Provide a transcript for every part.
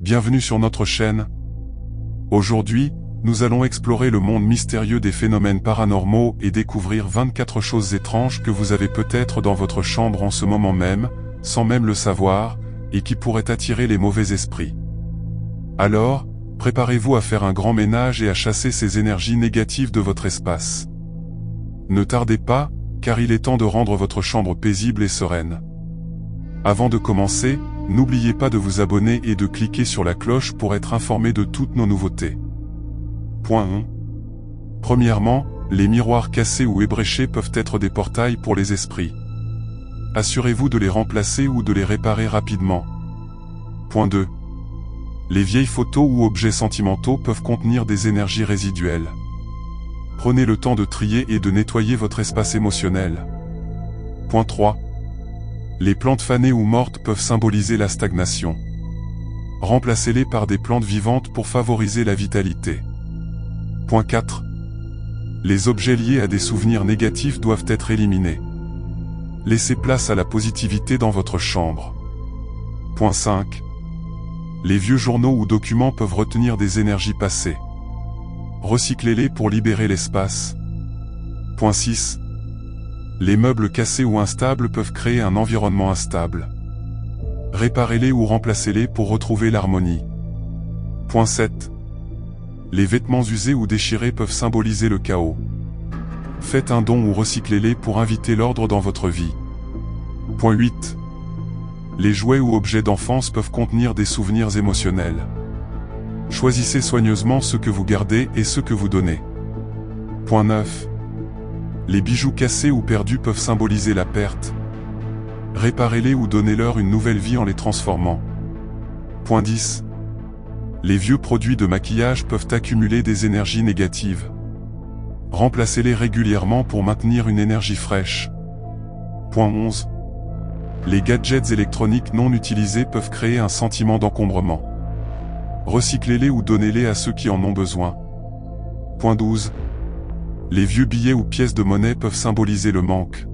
Bienvenue sur notre chaîne. Aujourd'hui, nous allons explorer le monde mystérieux des phénomènes paranormaux et découvrir 24 choses étranges que vous avez peut-être dans votre chambre en ce moment même, sans même le savoir, et qui pourraient attirer les mauvais esprits. Alors, préparez-vous à faire un grand ménage et à chasser ces énergies négatives de votre espace. Ne tardez pas, car il est temps de rendre votre chambre paisible et sereine. Avant de commencer, n'oubliez pas de vous abonner et de cliquer sur la cloche pour être informé de toutes nos nouveautés. Point 1. Premièrement, les miroirs cassés ou ébréchés peuvent être des portails pour les esprits. Assurez-vous de les remplacer ou de les réparer rapidement. Point 2. Les vieilles photos ou objets sentimentaux peuvent contenir des énergies résiduelles. Prenez le temps de trier et de nettoyer votre espace émotionnel. Point 3. Les plantes fanées ou mortes peuvent symboliser la stagnation. Remplacez-les par des plantes vivantes pour favoriser la vitalité. Point 4. Les objets liés à des souvenirs négatifs doivent être éliminés. Laissez place à la positivité dans votre chambre. Point 5. Les vieux journaux ou documents peuvent retenir des énergies passées. Recyclez-les pour libérer l'espace. Point 6. Les meubles cassés ou instables peuvent créer un environnement instable. Réparez-les ou remplacez-les pour retrouver l'harmonie. Point 7. Les vêtements usés ou déchirés peuvent symboliser le chaos. Faites un don ou recyclez-les pour inviter l'ordre dans votre vie. Point 8. Les jouets ou objets d'enfance peuvent contenir des souvenirs émotionnels. Choisissez soigneusement ce que vous gardez et ce que vous donnez. Point 9. Les bijoux cassés ou perdus peuvent symboliser la perte. Réparez-les ou donnez-leur une nouvelle vie en les transformant. Point 10. Les vieux produits de maquillage peuvent accumuler des énergies négatives. Remplacez-les régulièrement pour maintenir une énergie fraîche. Point 11. Les gadgets électroniques non utilisés peuvent créer un sentiment d'encombrement. Recyclez-les ou donnez-les à ceux qui en ont besoin. Point 12. Les vieux billets ou pièces de monnaie peuvent symboliser le manque.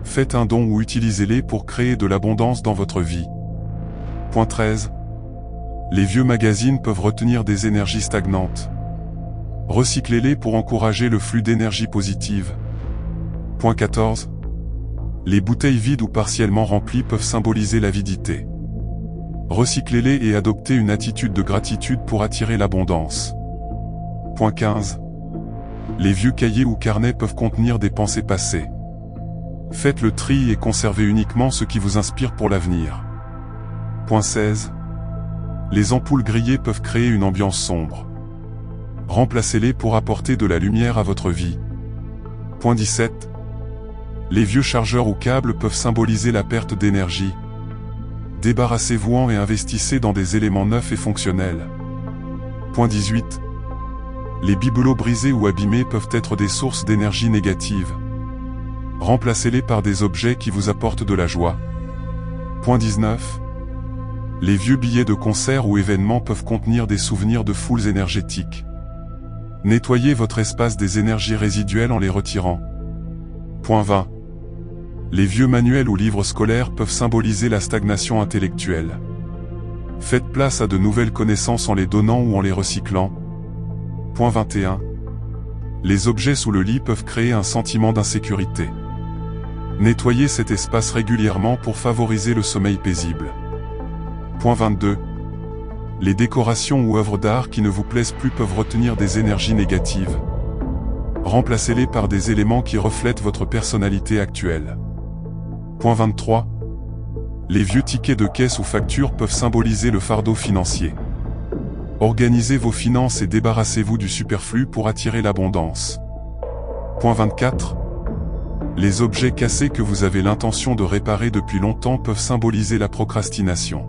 Faites un don ou utilisez-les pour créer de l'abondance dans votre vie. Point 13. Les vieux magazines peuvent retenir des énergies stagnantes. Recyclez-les pour encourager le flux d'énergie positive. Point 14. Les bouteilles vides ou partiellement remplies peuvent symboliser l'avidité. Recyclez-les et adoptez une attitude de gratitude pour attirer l'abondance. Point 15. Les vieux cahiers ou carnets peuvent contenir des pensées passées. Faites le tri et conservez uniquement ce qui vous inspire pour l'avenir. Point 16. Les ampoules grillées peuvent créer une ambiance sombre. Remplacez-les pour apporter de la lumière à votre vie. Point 17. Les vieux chargeurs ou câbles peuvent symboliser la perte d'énergie. Débarrassez-vous-en et investissez dans des éléments neufs et fonctionnels. Point 18. Les bibelots brisés ou abîmés peuvent être des sources d'énergie négative. Remplacez-les par des objets qui vous apportent de la joie. Point 19. Les vieux billets de concerts ou événements peuvent contenir des souvenirs de foules énergétiques. Nettoyez votre espace des énergies résiduelles en les retirant. Point 20. Les vieux manuels ou livres scolaires peuvent symboliser la stagnation intellectuelle. Faites place à de nouvelles connaissances en les donnant ou en les recyclant. Point 21. Les objets sous le lit peuvent créer un sentiment d'insécurité. Nettoyez cet espace régulièrement pour favoriser le sommeil paisible. Point 22. Les décorations ou œuvres d'art qui ne vous plaisent plus peuvent retenir des énergies négatives. Remplacez-les par des éléments qui reflètent votre personnalité actuelle. Point 23. Les vieux tickets de caisse ou factures peuvent symboliser le fardeau financier. Organisez vos finances et débarrassez-vous du superflu pour attirer l'abondance. Point 24. Les objets cassés que vous avez l'intention de réparer depuis longtemps peuvent symboliser la procrastination.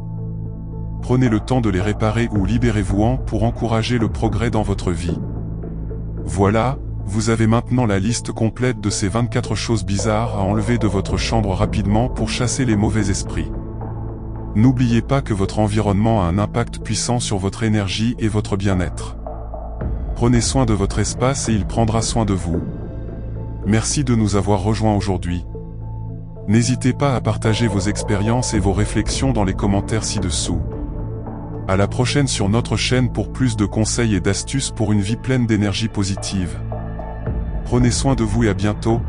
Prenez le temps de les réparer ou libérez-vous-en pour encourager le progrès dans votre vie. Voilà, vous avez maintenant la liste complète de ces 24 choses bizarres à enlever de votre chambre rapidement pour chasser les mauvais esprits. N'oubliez pas que votre environnement a un impact puissant sur votre énergie et votre bien-être. Prenez soin de votre espace et il prendra soin de vous. Merci de nous avoir rejoints aujourd'hui. N'hésitez pas à partager vos expériences et vos réflexions dans les commentaires ci-dessous. À la prochaine sur notre chaîne pour plus de conseils et d'astuces pour une vie pleine d'énergie positive. Prenez soin de vous et à bientôt.